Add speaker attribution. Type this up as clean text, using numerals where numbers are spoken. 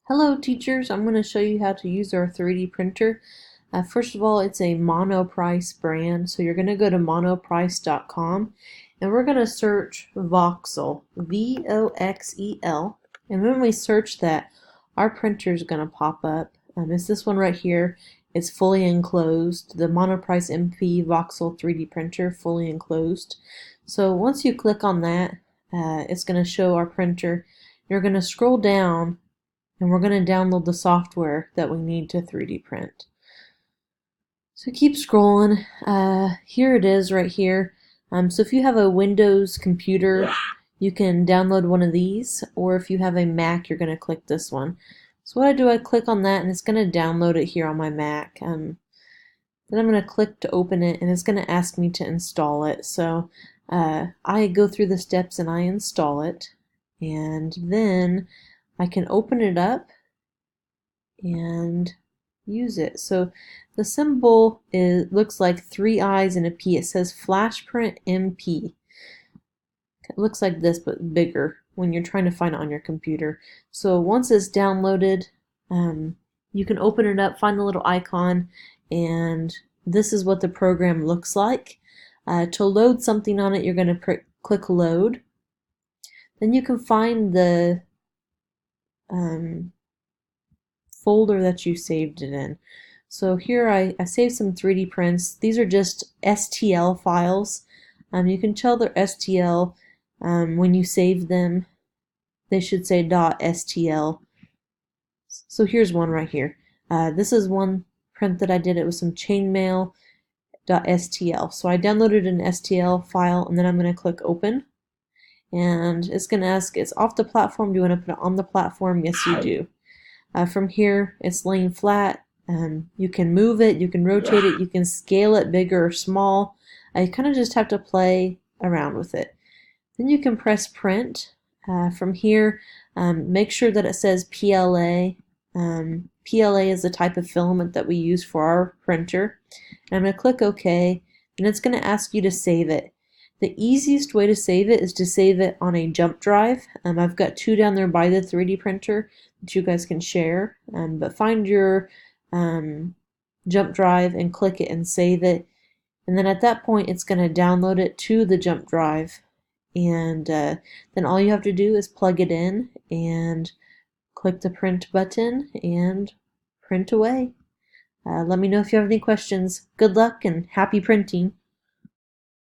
Speaker 1: Hello teachers, I'm going to show you how to use our 3D printer. First of all, it's a Monoprice brand, so you're going to go to monoprice.com and we're going to search Voxel, V-O-X-E-L, and when we search that, our printer is going to pop up. It's this one right here. It's fully enclosed, the Monoprice MP Voxel 3D printer, fully enclosed. So once you click on that, it's going to show our printer. You're going to scroll down and we're going to download the software that we need to 3D print. So keep scrolling. Here it is right here. So if you have a Windows computer, you can download one of these, or if you have a Mac, you're going to click this one. So what I do, I click on that and it's going to download it here on my Mac. Then I'm going to click to open it and it's going to ask me to install it. So I go through the steps and I install it, and then I can open it up and use it. So the symbol looks like 3 eyes and a P. It says FlashPrint MP. It looks like this but bigger when you're trying to find it on your computer. So once it's downloaded, you can open it up, find the little icon, and this is what the program looks like. To load something on it, you're going to click load. Then you can find the folder that you saved it in. So here I saved some 3D prints. These are just STL files. You can tell they're STL when you save them. They should say .stl. So here's one right here. This is one print that I did. It was some chainmail.stl. So I downloaded an STL file and then I'm going to click open. And it's going to ask, it's off the platform. Do you want to put it on the platform? Yes, you do. From here, it's laying flat. You can move it, you can rotate it, you can scale it bigger or small. You kind of just have to play around with it. Then you can press print. From here, make sure that it says PLA. PLA is the type of filament that we use for our printer. And I'm going to click OK, and it's going to ask you to save it. The easiest way to save it is to save it on a jump drive. I've got 2 down there by the 3D printer that you guys can share. But find your jump drive and click it and save it. And then at that point, it's going to download it to the jump drive. And then all you have to do is plug it in and click the print button and print away. Let me know if you have any questions. Good luck and happy printing.